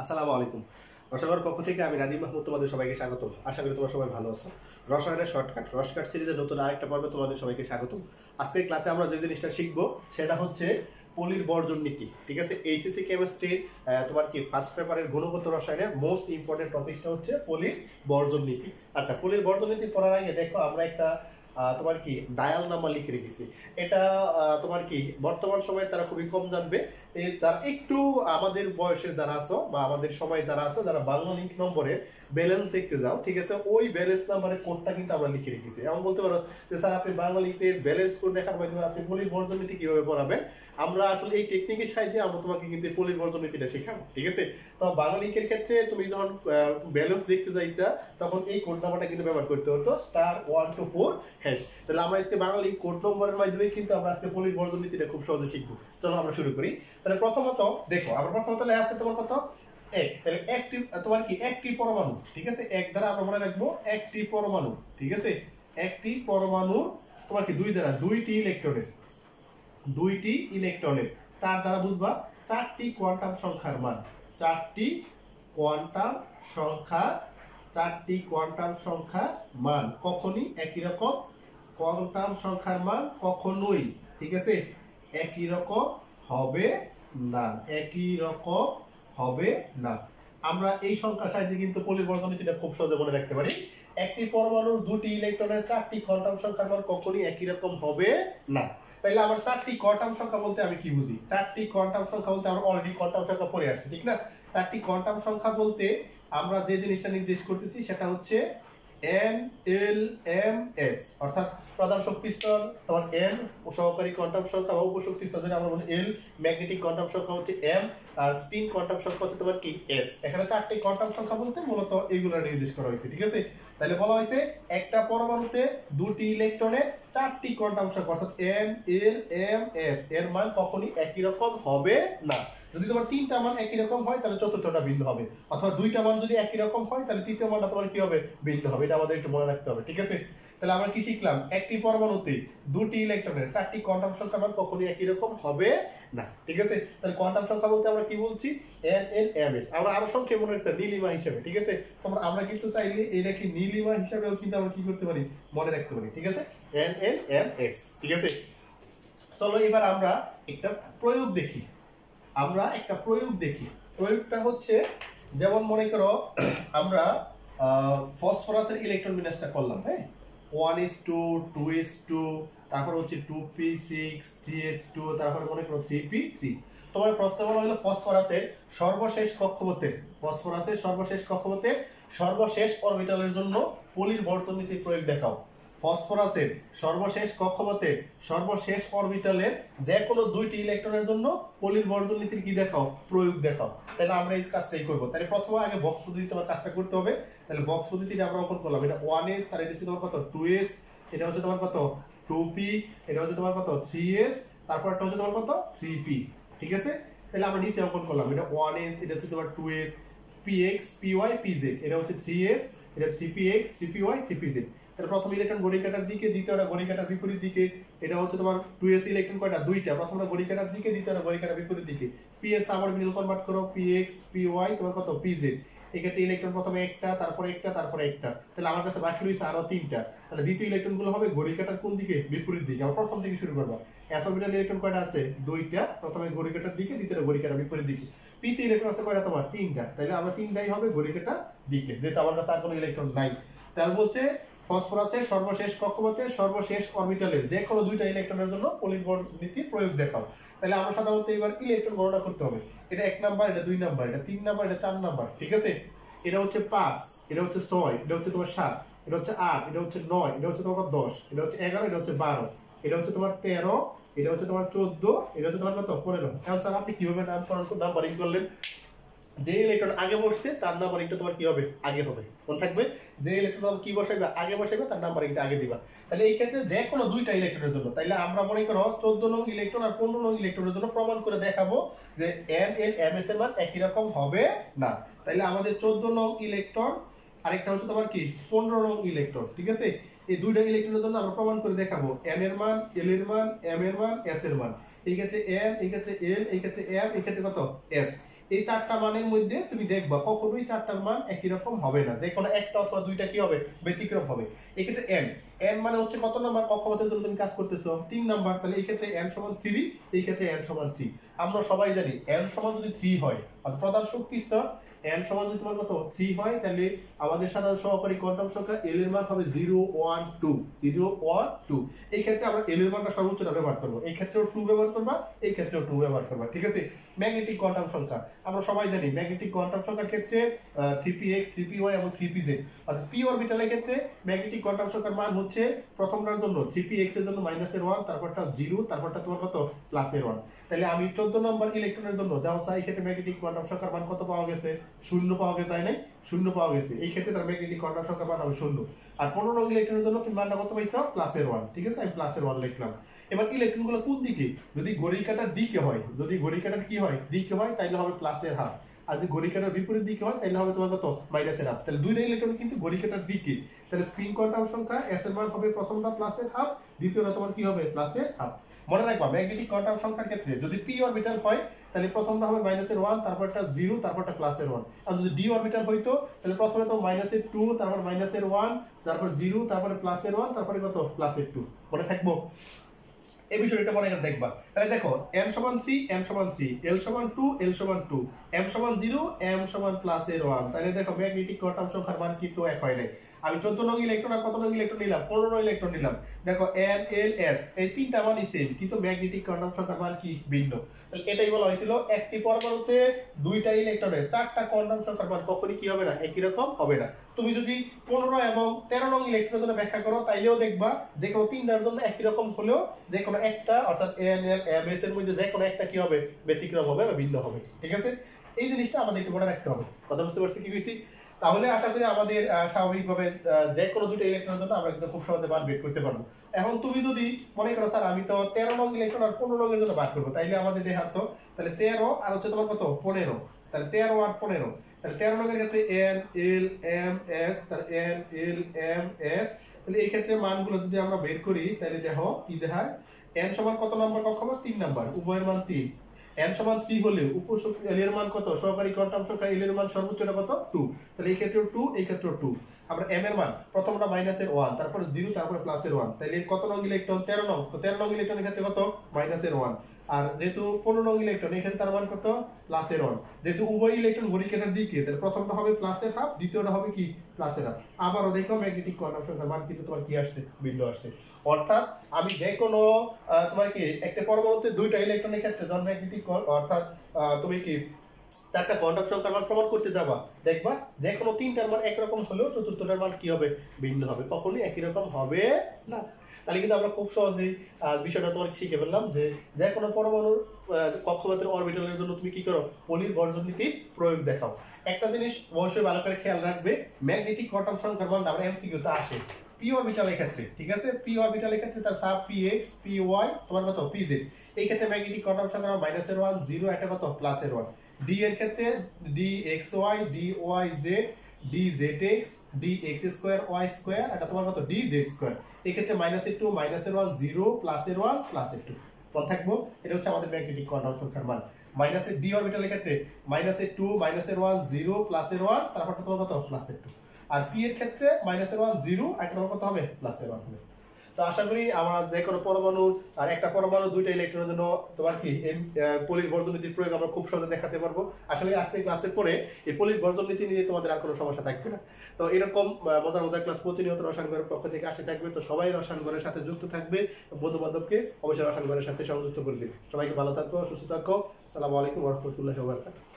আসসালামু আলাইকুম। রসায়নের পক্ষ থেকে আমি নাদিম মাহমুদ তোমাদের সবাইকে স্বাগতম। আশা করি তোমরা সবাই ভালো আছো। রসায়নের রসকাট সিরিজের নতুন আরেকটা পর্বে তোমাদের সবাইকে স্বাগতম। আজকের ক্লাসে আমরা যে জিনিসটা শিখবো সেটা হচ্ছে পলির বর্জন নীতি। ঠিক আছে, এইচএসসি কেমিস্ট্রির তোমার কি ফার্স্ট পেপারের গুণগত রসায়নের মোস্ট ইম্পর্টেন্ট টপিকটা হচ্ছে পলির বর্জন নীতি। আচ্ছা, পলির বর্জন নীতি পড়ার আগে দেখো আমরা একটা তোমার কি ডায়াল নাম্বার লিখে রেখেছি। এটা তোমার কি বর্তমান সময়ে তারা খুবই কম জানবে। যারা একটু আমাদের বয়সের যারা আছো বা আমাদের সময় যারা আছো, যারা বাংলা লিঙ্ক নম্বরে ব্যালেন্স দেখতে যাও, ঠিক আছে, ওই ব্যালেন্স নাম্বারের কোডটা কিন্তু আমরা লিখে রেখেছি। এমন বলতে পারো যে স্যার আপনি বাংলা লিঙ্কের ব্যালেন্স কোড দেখার মাধ্যমে আপনি পলির বর্জন নীতি কিভাবে পড়াবেন। আমরা আসলে এই টেকনিকের সাহায্যে আমরা তোমাকে কিন্তু পলির বর্জন নীতিটা শেখাবো। ঠিক আছে, তো বাংলা লিঙ্কের ক্ষেত্রে তুমি যখন ব্যালেন্স দেখতে যাইতা তখন এই কোড নাম্বারটা কিন্তু ব্যবহার করতে হতো *124#। তাহলে আমরা আজকে বাংলা লিঙ্ক কোড নম্বরের মাধ্যমে কিন্তু আমরা আজকে পলির বর্জন নীতিটা খুব সহজে শিখবো। চলো আমরা শুরু করি। তাহলে প্রথমত দেখো, আমরা প্রথমত লেখা আছে তোমার কত এক। তাহলে একটি তোমার কি একটি পরমাণু, ঠিক আছে, এক দ্বারা আমরা মনে রাখবো একটি পরমাণু। ঠিক আছে, একটি পরমাণু তোমার কি দুই দ্বারা দুইটি ইলেকট্রনের চার দ্বারা বুঝবা চারটি কোয়ান্টাম সংখ্যার মান। চারটি কোয়ান্টাম সংখ্যার মান কখনই একই রকম। কোয়ান্টাম সংখ্যার মান কখনোই, ঠিক আছে, একই রকম হবে না। আমরা এই সংখ্যার সাহায্যে কিন্তু পলির বর্জন নীতিটা খুব সহজে মনে রাখতে পারি। একটি পরমাণুর দুটি ইলেকট্রনের চারটি কোয়ান্টাম সংখ্যার মান কখনোই একই রকম হবে না। তাইলে আমার চারটি কোয়ান্টাম সংখ্যা বলতে আমি কি বুঝি? চারটি কোয়ান্টাম সংখ্যা বলতে আমরা অলরেডি কোয়ান্টাম সংখ্যা পড়ে আসছি, ঠিক না? চারটি কোয়ান্টাম সংখ্যা বলতে আমরা যে জিনিসটা নির্দেশ করতেছি সেটা হচ্ছে NLMS, অর্থাৎ প্রধান শক্তি স্তর তোমার N, সহকারী কোয়ান্টাম সংখ্যা বা উপশক্তি স্তর যেটা আমরা বলি L, ম্যাগনেটিক কোয়ান্টাম সংখ্যা হচ্ছে M, আর স্পিন কোয়ান্টাম সংখ্যা হচ্ছে তোমার কি S। এখানে চারটি কোয়ান্টাম সংখ্যা বলতে মূলত এইগুলো নির্দেশ করা হয়েছে। ঠিক আছে, তাহলে বলা হয়েছে একটা পরমাণুতে দুটি ইলেকট্রনের চারটি কোয়ান্টাম সংখ্যা অর্থাৎ NLMS এর মান কখনই একই রকম হবে না। যদি তোমার তিনটা মান একই রকম হয় তাহলে চতুর্থটা ভিন্ন হবে, অথবা দুইটা মান যদি একই রকম হয় তাহলে তৃতীয় মানটা তোমার কি হবে? ভিন্ন হবে। এটা আমাদের একটু মনে রাখতে হবে। ঠিক আছে, তাহলে আমরা কি শিখলাম? একটি পরমাণুতে দুটি ইলেকট্রনের চারটি কোয়ান্টাম সংখ্যা মান কখনোই একই রকম হবে না। ঠিক আছে, তাহলে কোয়ান্টাম সংখ্যা বলতে আমরা কি বলছি? NLMS। আমরা আরো সংখ্যা মনে রাখতে নীলিমা হিসেবে। ঠিক আছে, আমরা কিন্তু চাইলে এটা কি নীলিমা হিসেবেও কিন্তু আমরা কি করতে পারি? মনে রাখতে পারি। ঠিক আছে, NLMS। ঠিক আছে, চলো এবার আমরা একটা প্রয়োগ দেখি। প্রয়োগটা হচ্ছে যেমন মনে করো আমরা ফসফরাসের ইলেকট্রন বিন্যাসটা করলাম। হ্যাঁ, 1:2, 2:2, তারপর হচ্ছে 2p6, 3s2, তারপরে মনে করো 3p3। তোমার প্রশ্ন বলা হলো ফসফরাসের সর্বশেষ সর্বশেষ অরবিটালের জন্য পলির বর্জন নীতির প্রয়োগ দেখাও। ফসফরাসের সর্বশেষ কক্ষপথের সর্বশেষ অরবিটালের যে কোনো দুইটি ইলেকট্রনের জন্য পলির বর্জন নীতির কি দেখাও? প্রয়োগ দেখাও। তাহলে আমরা এই কাজটাই করবো। তাহলে প্রথমে আগে বক্স পদ্ধতিতে আমার কাজটা করতে হবে। তাহলে বক্স পদ্ধতিটা আমরা অঙ্কন করলাম। এটা 1s, তার এটা হচ্ছে তোমার কত 2s, এটা হচ্ছে তোমার কত 2p, এটা হচ্ছে তোমার কত 3s, তারপরটা হচ্ছে তোমার কত 3p। ঠিক আছে, তাহলে আমরা নিচে অঙ্কন করলাম। এটা 1s, এটা হচ্ছে তোমার 2s, px, py, pz, এটা হচ্ছে 3s, এটা 3px, 3py, 3pz। তাহলে প্রথম ইলেকট্রন ঘড়ি কাটার দিকে, দ্বিতীয়টা ঘড়ি কাটার বিপরীত দিকে। এটা হচ্ছে তোমার 2s ইলেকট্রন কয়টা? দুইটা। প্রথমটা ঘড়ি কাটার দিকে, দ্বিতীয়টা ঘড়ি কাটার বিপরীত দিকে। ps আবার মিডল কনভার্ট করো, px, py, তোমার কত pz। এক্ষেত্রে ইলেকট্রন প্রথমে একটা, তারপরে একটা, তারপরে একটা। তাহলে আমার কাছে বাকি রয়েছে আরো তিনটা। তাহলে দ্বিতীয় ইলেকট্রন গুলো হবে ঘড়ি কাটার কোন দিকে? বিপরীত দিকে। আমরা প্রথম থেকে শুরু করবো। s অরবিটাল ইলেকট্রন কয়টা আছে? দুইটা। প্রথমে ঘড়ি কাটার দিকে, দ্বিতীয়টা ঘড়ি কাটার বিপরীত দিকে। p তে ইলেকট্রন আছে কয়টা? তোমার তিনটা। তাহলে আমরা তিনটাই হবে ঘড়ি কাটার দিকে, যেহেতু আমার কাছে আর কোনো ইলেকট্রন নাই। তাহলে বলছে ফসফরাসের সর্বশেষ কক্ষপথের সর্বশেষ অরবিটালের যে কোনো দুইটা ইলেকট্রনের জন্য পলির বর্জন নীতির প্রয়োগ দেখাও। তাহলে আমরা সাধারণত এবার ইলেকট্রন গণনা করতে হবে। এটা 1 নাম্বার, এটা 2 নাম্বার, এটা 3 নাম্বার, এটা 4 নাম্বার। ঠিক আছে, এটা হচ্ছে 5, এটা হচ্ছে 6, এটা হচ্ছে তোমার 7, এটা হচ্ছে 8, এটা হচ্ছে 9, এটা হচ্ছে তোমার 10, এটা হচ্ছে 11, এটা হচ্ছে 12, এটা হচ্ছে তোমার 13, এটা হচ্ছে তোমার 14, এটা হচ্ছে তোমার কত 15। এখন স্যার আপনি কিভাবে নাম্বারিং করলেন? যে ইলেকট্রন আগে বসছে তার নাম্বারিংটা তোমার কি হবে? আগে হবে। মনে থাকবে, যে ইলেকট্রন কি বসাইবে? আগে বসাইবে, তার নাম্বারিংটা আগে দিবা। তাহলে এই ক্ষেত্রে যে কোনো দুইটা ইলেকট্রনের জন্য, তাইলে আমরা মনে করো 14 নং ইলেকট্রন আর 15 নং ইলেকট্রনের জন্য প্রমাণ করে দেখাবো যে NLMS এর মান একই রকম হবে না। তাইলে আমাদের 14 নং ইলেকট্রন, আরেকটা হচ্ছে তোমার কি 15 নং ইলেকট্রন। ঠিক আছে, এই দুইটা ইলেকট্রনের জন্য আমরা প্রমাণ করে দেখাবো n এর মান, l এর মান, m এর মান, s এর মান। এই ক্ষেত্রে n, এই ক্ষেত্রে l, এই ক্ষেত্রে m, এই ক্ষেত্রে কত s। এই চারটা মানের মধ্যে তুমি দেখবা কখনোই চারটার মান একই রকম হবে না, যে কোনো একটা অথবা দুইটা কি হবে ব্যতিক্রম হবে। এক্ষেত্রে n n মানে হচ্ছে কত নাম্বার কক্ষপথের জন্য তুমি কাজ করতেছো 3 নাম্বার, তাহলে এই ক্ষেত্রে n সমান 3, এই ক্ষেত্রে n সমান 3। আমরা সবাই জানি n সমান যদি 3 হয় অর্থাৎ প্রধান শক্তি স্তর n সমান যদি তোমার কত 3 হয়, তাহলে আমাদের সাধারণ সহকারী কোয়ান্টাম সংখ্যা l এর মান হবে 0 1 2 0 1 2। এই ক্ষেত্রে আমরা l এর মানটা সর্বোচ্চটা ব্যবহার করব, এই ক্ষেত্রেও 2 ব্যবহার করবা, এই ক্ষেত্রেও 2 ব্যবহার করবা, ঠিক আছে। ম্যাগনেটিক কোয়ান্টাম সংখ্যা আমরা সবাই জানি ম্যাগনেটিক কোয়ান্টাম সংখ্যার ক্ষেত্রে 3px 3py এবং 3pz, অর্থাৎ p অরবিটালের ক্ষেত্রে ম্যাগনেটিক কোয়ান্টাম সংখ্যার মান হচ্ছে প্রথমটার জন্য 3px এর জন্য -1, তারপরটা 0, তারপরটা তোমার কত +1। তাহলে আমি 14 নম্বর ইলেকট্রনের জন্য দাও এই ক্ষেত্রে ম্যাগনেটিক কোয়ান্টাম সংখ্যার মান কত পাওয়া গেছে 0 পাওয়া গেছে, তাই নাই 0 পাওয়া গেছে, এই ক্ষেত্রে তার ম্যাগনেটিক কোয়ান্টাম সংখ্যার মান হবে 0। আর 15 নম্বর ইলেকট্রনের জন্য তুমি মানটা কত পাইছো +1, ঠিক আছে, আমি +1 লিখলাম। এবার ইলেকট্রনগুলো কোন দিকে, যদি ঘড়ির কাঁটার দিকে হয়, যদি ঘড়ির কাঁটার কি হয় দিকে হয় তাহলে হবে প্লাসের হাফ, আর যদি ঘড়ির কাঁটার বিপরীত দিকে হয় তাহলে হবে তোমার কত মাইনাসের হাফ। তাহলে দুইটা ইলেকট্রন কিন্তু ঘড়ির কাঁটার দিকে, তাহলে স্পিন কোয়ান্টাম সংখ্যা s এর মান হবে প্রথমটা প্লাসের হাফ, দ্বিতীয়টা তোমার কি হবে প্লাসের হাফ। মনে রাখবা ম্যাগনেটিক কোয়ান্টাম সংখ্যার ক্ষেত্রে যদি p অরবিটাল হয় তাহলে প্রথমটা হবে -1, তারপরটা 0, তারপরটা +1। আর যদি d অরবিটাল হইতো তাহলে প্রথমে তো -2, তারপর -1, তারপর 0, তারপরে +1, তারপরে কত +2। মনে থাকবো এই বিষয়টা মনে করে দেখবা। তাহলে দেখো m সমান 3, m সমান 3, l সমান 2, l সমান 2, m সমান 0, m সমান +1। তাহলে দেখো ম্যাগনেটিক কোয়ান্টাম সংখ্যার মান কিন্তু এক হয় নাই। আমি 14 নং ইলেকট্রন আর কত নং ইলেকট্রন নিলাম 15 নং ইলেকট্রন নিলাম। দেখো n l s এই তিনটা মানই সেম, কিন্তু ম্যাগনেটিক কোয়ান্টাম সংখ্যার মান কি ভিন্ন। তাহলে এটাই বলা হয়েছিল একটি পরমাণুতে দুইটা ইলেকট্রনের চারটা কোয়ান্টাম সংখ্যার মান কখনোই কি হবে না একই রকম হবে না। তুমি যদি 15 এবং 13 নং ইলেকট্রনের জন্য ব্যাখ্যা করো তাইলেও দেখবা যে কোনো তিনটার জন্য একই রকম হলেও যে কোনো একটা অর্থাৎ n l m s এর মধ্যে যে কোনো একটা কি হবে ব্যতিক্রম হবে বা ভিন্ন হবে, ঠিক আছে। এই জিনিসটা আমাদেরকে মনে রাখতে হবে। কথা বুঝতে পারছি কি কইছি? তাহলে আশা করি আমাদের স্বাভাবিকভাবে যে কোনো দুটো ইলেকট্রনের জন্য আমরা কিন্তু খুব সহজে মান বের করতে পারবো। এখন তুমি যদি মনে করো স্যার আমি তো 13 নং ইলেকট্রন আর 15 নং এর জন্য বার করবো, তাইলে আমাদের দেখাতো তাহলে 13 আর হচ্ছে তোমার কত 15, তাহলে 13 আর 15, তাহলে 13 নং এর ক্ষেত্রে n l m s, তাহলে n l m s, তাহলে এই ক্ষেত্রে মানগুলো যদি আমরা বের করি তাহলে দেখো কি দেখায় n সমান কত নাম্বার কক্ষপথ 3 নাম্বার, উভয়ের মান 3। n সমান 3 হলে উপশক্তি l এর মান কত সহকারী কোয়ান্টাম সংখ্যা l এর মান সর্বোচ্চটা কত 2, তাহলে এই ক্ষেত্রেও 2, এই ক্ষেত্রেও 2। আমরা m এর মান প্রথমটা -1, তারপর 0, তারপর +1, তাহলে কত নং ইলেকট্রন 13 নং, তো 13 নং ইলেকট্রনের ক্ষেত্রে কত -1। আর যেহেতু 15 নং ইলেকট্রন এখানে তার মান কত +1। যেহেতু উভয় ইলেকট্রন ঘড়ির কাঁটার দিকে, তাহলে প্রথমটা হবে প্লাসের হাফ, দ্বিতীয়টা হবে কি প্লাসের হাফ। আবারও দেখো ম্যাগনেটিক কোয়ান্টাম সংখ্যার মান কিন্তু তোমার কি আসছে ভিন্ন আসছে। অর্থাৎ আমি যে কোনো তোমার কি একটা পরমাণুতে দুইটা ইলেকট্রনের ক্ষেত্রে যখন ম্যাগনেটিক অর্থাৎ তুমি কি চারটা কোয়ান্টাম সংখ্যার মান প্রমাণ করতে যাবা দেখবা যে কোনো তিনটার মান একরকম হলেও চতুর্থটার মান কি হবে ভিন্ন হবে, কখনোই একই রকম হবে না। তাহলে কিন্তু আমরা খুব সহজেই বিষয়টা তোমার শিখে ফেললাম যে যে কোনো পরমাণুর কক্ষপথের অরবিটালের জন্য তুমি কি করো পলির বর্জন নীতির প্রয়োগ দেখাও। একটা জিনিস অবশ্যই ভালো করে খেয়াল রাখবে, ম্যাগনেটিক কোয়ান্টাম সংখ্যার মান আমরা এমসিকিউতে আসে p অরবিটালের ক্ষেত্রে, ঠিক আছে, p অরবিটালের ক্ষেত্রে তার সাব px py তোমার কত pz, এই ক্ষেত্রে ম্যাগনেটিক কোয়ান্টাম সংখ্যা -1 0 একটা কত +1। d এর ক্ষেত্রে dxy dyz dzx dx2 y2 এটা তোমার কত dz2, এই ক্ষেত্রে -2 -1 0 +1 +2 মনে থাকবো। এটা হচ্ছে আমাদের ম্যাগনেটিক কোয়ান্টাম সংখ্যার মান। d অরবিটালের ক্ষেত্রে -2 -1 0 +1, তারপর তোমার কত +2। আর p এর ক্ষেত্রে -1 0 আর একটা কত হবে +1 হবে। তো আশা করি আমরা যে কোনো পরমাণু আর একটা পরমাণু দুইটা ইলেকট্রনের জন্য তোমার কি পলির বর্জন নীতির প্রয়োগ আমরা খুব সহজে দেখাতে পারবো। আশা করি আজকে ক্লাসের পরে এই পলির বর্জন নীতি নিয়ে তোমাদের আর কোনো সমস্যা থাকবে না। তো এরকম মজার মজার ক্লাস প্রতিনিয়ত রসায়ন ঘরের পক্ষ থেকে আসতে থাকবে। তো সবাই রসায়ন ঘরের সাথে যুক্ত থাকবে, বন্ধু বান্ধবকে অবশ্যই রসায়ন ঘরের সাথে সংযুক্ত করবে। সবাইকে ভালো থাকো, সুস্থ থাকো। আসসালামু আলাইকুম ওয়া রাহমাতুল্লাহি ওয়া বারাকাতুহু।